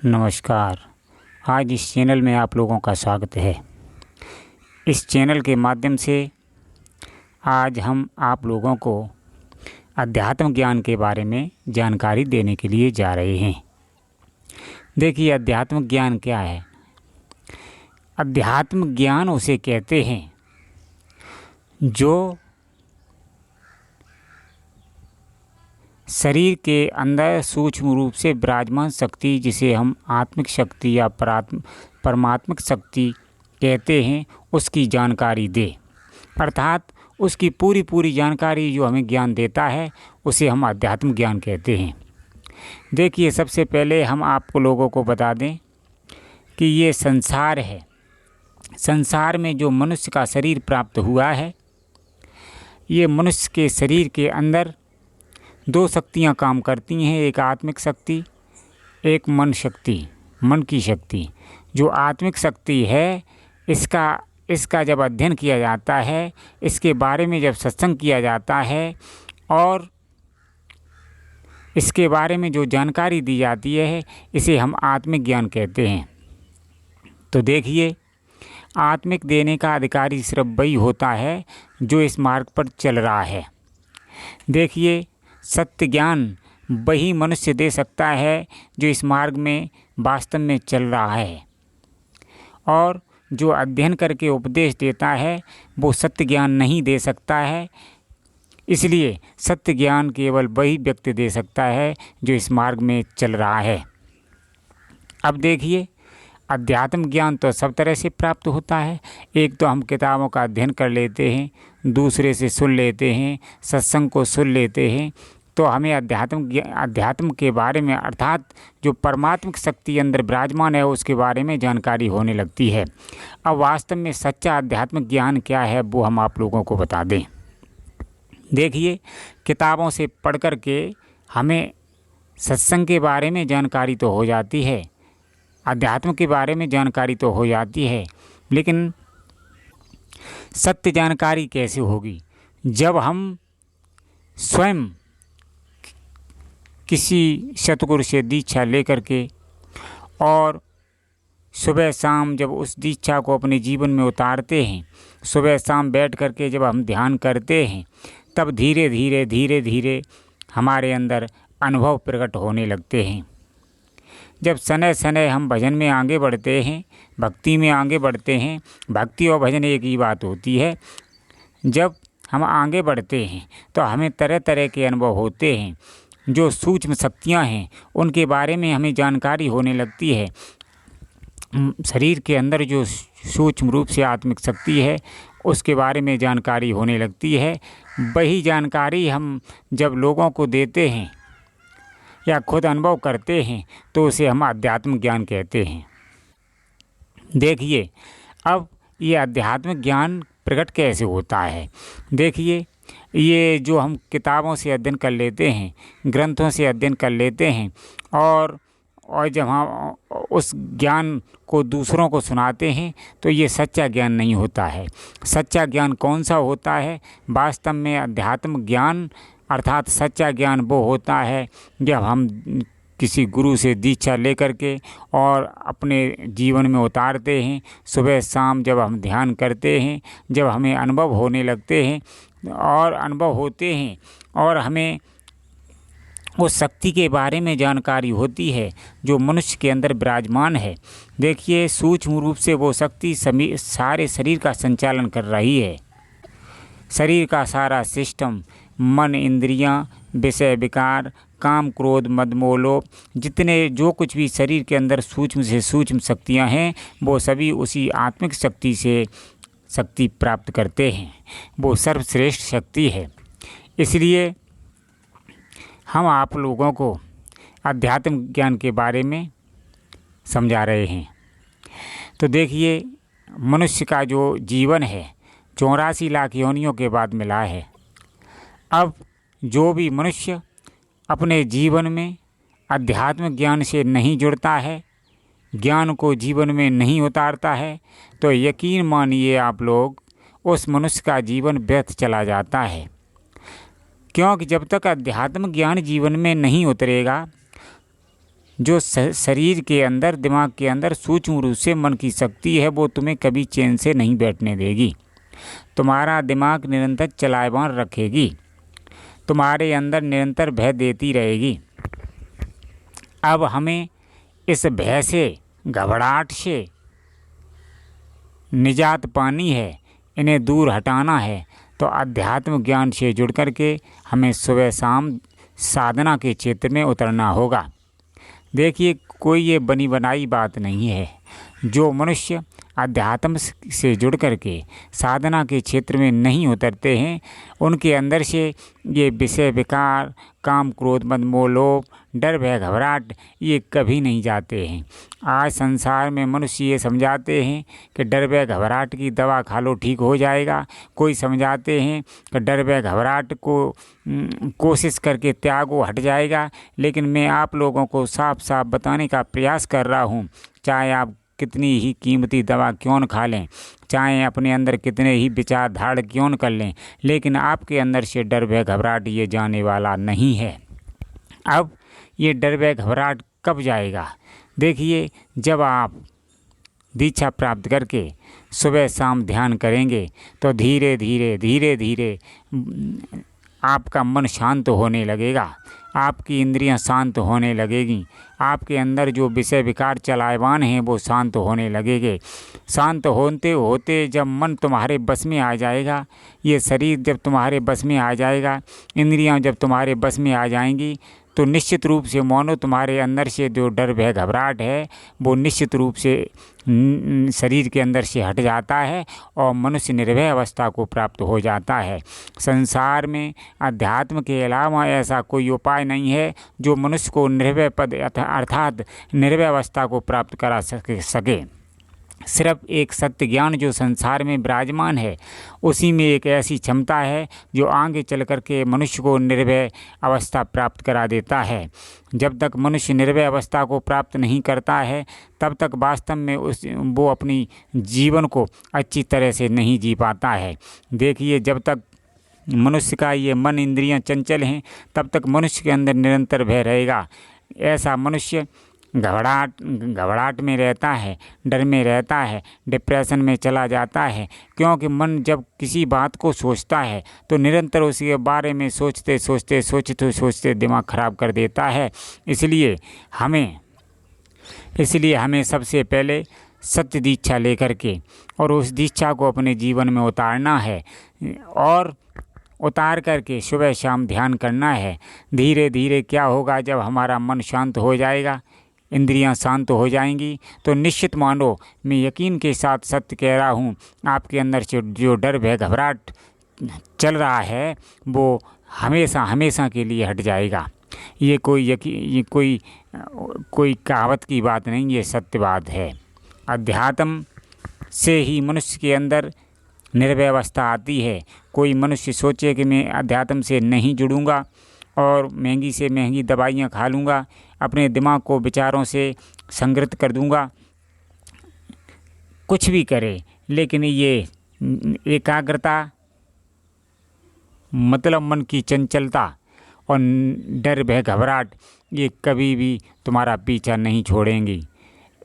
नमस्कार। आज इस चैनल में आप लोगों का स्वागत है। इस चैनल के माध्यम से आज हम आप लोगों को अध्यात्म ज्ञान के बारे में जानकारी देने के लिए जा रहे हैं। देखिए, अध्यात्म ज्ञान क्या है। अध्यात्म ज्ञान उसे कहते हैं जो शरीर के अंदर सूक्ष्म रूप से विराजमान शक्ति, जिसे हम आत्मिक शक्ति या परमात्मिक शक्ति कहते हैं, उसकी जानकारी दे। अर्थात उसकी पूरी जानकारी जो हमें ज्ञान देता है उसे हम अध्यात्म ज्ञान कहते हैं। देखिए, सबसे पहले हम आपको लोगों को बता दें कि ये संसार है। संसार में जो मनुष्य का शरीर प्राप्त हुआ है, ये मनुष्य के शरीर के अंदर दो शक्तियाँ काम करती हैं। एक आत्मिक शक्ति, एक मन शक्ति, मन की शक्ति। जो आत्मिक शक्ति है, इसका जब अध्ययन किया जाता है, इसके बारे में जब सत्संग किया जाता है और इसके बारे में जो जानकारी दी जाती है, इसे हम आत्मिक ज्ञान कहते हैं। तो देखिए, आत्मिक देने का अधिकारी सिर्फ वही होता है जो इस मार्ग पर चल रहा है। देखिए, सत्य ज्ञान वही मनुष्य दे सकता है जो इस मार्ग में वास्तव में चल रहा है, और जो अध्ययन करके उपदेश देता है वो सत्य ज्ञान नहीं दे सकता है। इसलिए सत्य ज्ञान केवल वही व्यक्ति दे सकता है जो इस मार्ग में चल रहा है। अब देखिए, अध्यात्म ज्ञान तो सब तरह से प्राप्त होता है। एक तो हम किताबों का अध्ययन कर लेते हैं, दूसरे से सुन लेते हैं, सत्संग को सुन लेते हैं, तो हमें अध्यात्म के बारे में, अर्थात जो परमात्मिक शक्ति अंदर विराजमान है, उसके बारे में जानकारी होने लगती है। अब वास्तव में सच्चा अध्यात्मिक ज्ञान क्या है वो हम आप लोगों को बता दें। देखिए, किताबों से पढ़ कर के हमें सत्संग के बारे में जानकारी तो हो जाती है, अध्यात्म के बारे में जानकारी तो हो जाती है, लेकिन सत्य जानकारी कैसे होगी जब हम स्वयं किसी सतगुरु से दीक्षा लेकर के और सुबह शाम जब उस दीक्षा को अपने जीवन में उतारते हैं, सुबह शाम बैठ कर के जब हम ध्यान करते हैं, तब धीरे धीरे हमारे अंदर अनुभव प्रकट होने लगते हैं। जब समय समय हम भजन में आगे बढ़ते हैं, भक्ति में आगे बढ़ते हैं, भक्ति और भजन एक ही बात होती है। जब हम आगे बढ़ते हैं तो हमें तरह तरह के अनुभव होते हैं। जो सूक्ष्म शक्तियाँ हैं उनके बारे में हमें जानकारी होने लगती है। शरीर के अंदर जो सूक्ष्म रूप से आत्मिक शक्ति है, उसके बारे में जानकारी होने लगती है। वही जानकारी हम जब लोगों को देते हैं या खुद अनुभव करते हैं तो उसे हम अध्यात्म ज्ञान कहते हैं। देखिए, अब ये अध्यात्म ज्ञान प्रकट कैसे होता है। देखिए, ये जो हम किताबों से अध्ययन कर लेते हैं, ग्रंथों से अध्ययन कर लेते हैं, और जब हम उस ज्ञान को दूसरों को सुनाते हैं तो ये सच्चा ज्ञान नहीं होता है। सच्चा ज्ञान कौन सा होता है? वास्तव में अध्यात्म ज्ञान अर्थात सच्चा ज्ञान वो होता है जब हम किसी गुरु से दीक्षा लेकर के और अपने जीवन में उतारते हैं। सुबह शाम जब हम ध्यान करते हैं, जब हमें अनुभव होने लगते हैं और अनुभव होते हैं और हमें उस शक्ति के बारे में जानकारी होती है जो मनुष्य के अंदर विराजमान है। देखिए, सूक्ष्म रूप से वो शक्ति सारे शरीर का संचालन कर रही है। शरीर का सारा सिस्टम, मन, इंद्रियां, विषय विकार, काम, क्रोध, मद, मोह, लोभ, जितने जो कुछ भी शरीर के अंदर सूक्ष्म से सूक्ष्म शक्तियां हैं, वो सभी उसी आत्मिक शक्ति से शक्ति प्राप्त करते हैं। वो सर्वश्रेष्ठ शक्ति है। इसलिए हम आप लोगों को अध्यात्म ज्ञान के बारे में समझा रहे हैं। तो देखिए, मनुष्य का जो जीवन है 84 लाख योनियों के बाद मिला है। अब जो भी मनुष्य अपने जीवन में अध्यात्म ज्ञान से नहीं जुड़ता है, ज्ञान को जीवन में नहीं उतारता है, तो यकीन मानिए आप लोग, उस मनुष्य का जीवन व्यर्थ चला जाता है। क्योंकि जब तक अध्यात्म ज्ञान जीवन में नहीं उतरेगा जो शरीर के अंदर, दिमाग के अंदर सूक्ष्म रूप से मन की शक्ति है, वो तुम्हें कभी चैन से नहीं बैठने देगी। तुम्हारा दिमाग निरंतर चलायमान रखेगी, तुम्हारे अंदर निरंतर भय देती रहेगी। अब हमें इस भय से, घबराहट से निजात पानी है, इन्हें दूर हटाना है। तो अध्यात्म ज्ञान से जुड़ कर के हमें सुबह शाम साधना के क्षेत्र में उतरना होगा। देखिए, कोई ये बनी बनाई बात नहीं है। जो मनुष्य अध्यात्म से जुड़ कर के साधना के क्षेत्र में नहीं उतरते हैं, उनके अंदर से ये विषय विकार, काम क्रोध मद मोह लोभ, डर भय घबराहट, ये कभी नहीं जाते हैं। आज संसार में मनुष्य ये समझाते हैं कि डर भय घबराहट की दवा खा लो ठीक हो जाएगा। कोई समझाते हैं कि डर भय घबराहट को कोशिश करके त्यागो हट जाएगा। लेकिन मैं आप लोगों को साफ साफ बताने का प्रयास कर रहा हूँ, चाहे आप कितनी ही कीमती दवा क्यों न खा लें, चाहे अपने अंदर कितने ही विचार धाड़ क्यों न कर लें, लेकिन आपके अंदर से डर भय घबराहट ये जाने वाला नहीं है। अब ये डर भय घबराहट कब जाएगा? देखिए, जब आप दीक्षा प्राप्त करके सुबह शाम ध्यान करेंगे तो धीरे धीरे धीरे धीरे आपका मन शांत होने लगेगा, आपकी इंद्रियां शांत होने लगेगी, आपके अंदर जो विषय विकार चलायमान हैं वो शांत होने लगेंगे। शांत होते होते जब मन तुम्हारे बस में आ जाएगा, ये शरीर जब तुम्हारे बस में आ जाएगा, इंद्रियां जब तुम्हारे बस में आ जाएंगी, तो निश्चित रूप से मानो तुम्हारे अंदर से जो डर भय घबराहट है वो निश्चित रूप से शरीर के अंदर से हट जाता है और मनुष्य निर्भय अवस्था को प्राप्त हो जाता है। संसार में अध्यात्म के अलावा ऐसा कोई उपाय नहीं है जो मनुष्य को निर्भय पद अर्थात निर्भय अवस्था को प्राप्त करा सके। सिर्फ एक सत्य ज्ञान जो संसार में विराजमान है, उसी में एक ऐसी क्षमता है जो आगे चल कर के मनुष्य को निर्भय अवस्था प्राप्त करा देता है। जब तक मनुष्य निर्भय अवस्था को प्राप्त नहीं करता है, तब तक वास्तव में वो अपनी जीवन को अच्छी तरह से नहीं जी पाता है। देखिए, जब तक मनुष्य का ये मन इंद्रियां चंचल हैं, तब तक मनुष्य के अंदर निरंतर भय रहेगा। ऐसा मनुष्य घबराहट में रहता है, डर में रहता है, डिप्रेशन में चला जाता है, क्योंकि मन जब किसी बात को सोचता है तो निरंतर उसके बारे में सोचते दिमाग खराब कर देता है। इसलिए हमें सबसे पहले सत्य दीक्षा लेकर के और उस दीक्षा को अपने जीवन में उतारना है और उतार करके सुबह शाम ध्यान करना है। धीरे धीरे क्या होगा, जब हमारा मन शांत हो जाएगा, इंद्रियां शांत हो जाएंगी, तो निश्चित मानो, मैं यकीन के साथ सत्य कह रहा हूँ, आपके अंदर से जो डर भय घबराहट चल रहा है वो हमेशा के लिए हट जाएगा। ये कोई कहावत की बात नहीं, ये सत्य बात है। अध्यात्म से ही मनुष्य के अंदर निर्भय अवस्था आती है। कोई मनुष्य सोचे कि मैं अध्यात्म से नहीं जुड़ूंगा और महंगी से महंगी दवाइयाँ खा लूँगा, अपने दिमाग को विचारों से संगृत कर दूँगा, कुछ भी करे, लेकिन ये एकाग्रता मतलब मन की चंचलता और डर भय घबराहट ये कभी भी तुम्हारा पीछा नहीं छोड़ेंगी।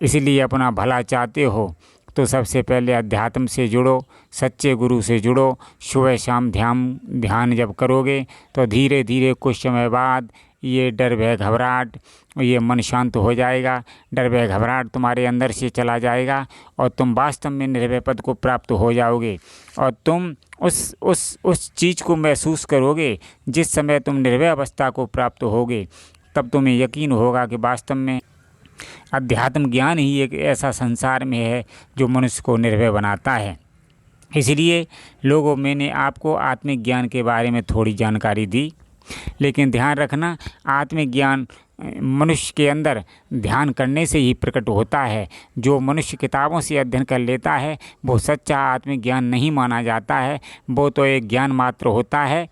इसलिए अपना भला चाहते हो तो सबसे पहले अध्यात्म से जुड़ो, सच्चे गुरु से जुड़ो। सुबह शाम ध्यान जब करोगे तो धीरे धीरे कुछ समय बाद ये डर भय घबराहट, ये मन शांत हो जाएगा, डर भय घबराहट तुम्हारे अंदर से चला जाएगा और तुम वास्तव में निर्भय पद को प्राप्त हो जाओगे। और तुम उस चीज़ को महसूस करोगे जिस समय तुम निर्भय अवस्था को प्राप्त होगे, तब तुम्हें यकीन होगा कि वास्तव में अध्यात्म ज्ञान ही एक ऐसा संसार में है जो मनुष्य को निर्भय बनाता है। इसलिए लोगों, मैंने आपको आत्मिक ज्ञान के बारे में थोड़ी जानकारी दी, लेकिन ध्यान रखना, आत्मिक ज्ञान मनुष्य के अंदर ध्यान करने से ही प्रकट होता है। जो मनुष्य किताबों से अध्ययन कर लेता है वो सच्चा आत्मिक ज्ञान नहीं माना जाता है, वो तो एक ज्ञान मात्र होता है।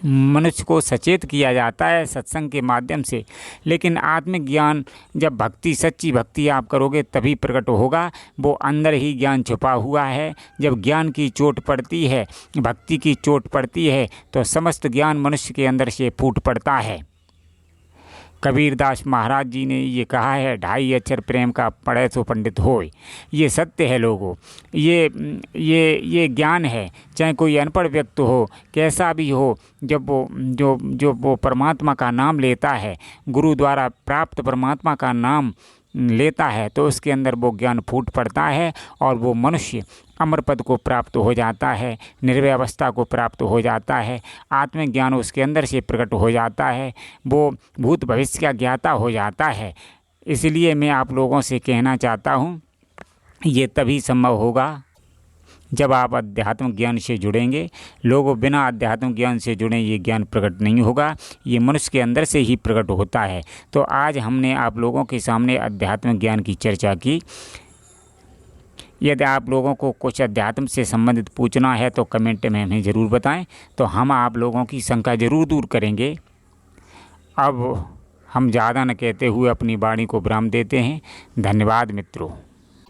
मनुष्य को सचेत किया जाता है सत्संग के माध्यम से। लेकिन आत्मिक ज्ञान जब भक्ति, सच्ची भक्ति आप करोगे तभी प्रकट होगा। वो अंदर ही ज्ञान छुपा हुआ है। जब ज्ञान की चोट पड़ती है, भक्ति की चोट पड़ती है, तो समस्त ज्ञान मनुष्य के अंदर से फूट पड़ता है। कबीरदास महाराज जी ने ये कहा है, 2.5 अक्षर प्रेम का पढ़े सो पंडित होय। ये सत्य है लोगों, ये ज्ञान है। चाहे कोई अनपढ़ व्यक्ति हो, कैसा भी हो, जब वो परमात्मा का नाम लेता है, गुरु द्वारा प्राप्त परमात्मा का नाम लेता है, तो उसके अंदर वो ज्ञान फूट पड़ता है और वो मनुष्य अमर पद को प्राप्त हो जाता है, निर्भय अवस्था को प्राप्त हो जाता है। आत्मिक ज्ञान उसके अंदर से प्रकट हो जाता है, वो भूत भविष्य का ज्ञाता हो जाता है। इसलिए मैं आप लोगों से कहना चाहता हूँ, ये तभी संभव होगा जब आप अध्यात्म ज्ञान से जुड़ेंगे। लोगों बिना अध्यात्म ज्ञान से जुड़े ये ज्ञान प्रकट नहीं होगा, ये मनुष्य के अंदर से ही प्रकट होता है। तो आज हमने आप लोगों के सामने अध्यात्म ज्ञान की चर्चा की। यदि आप लोगों को कुछ अध्यात्म से संबंधित पूछना है तो कमेंट में हमें ज़रूर बताएं, तो हम आप लोगों की शंका ज़रूर दूर करेंगे। अब हम ज़्यादा न कहते हुए अपनी वाणी को विराम देते हैं। धन्यवाद मित्रों।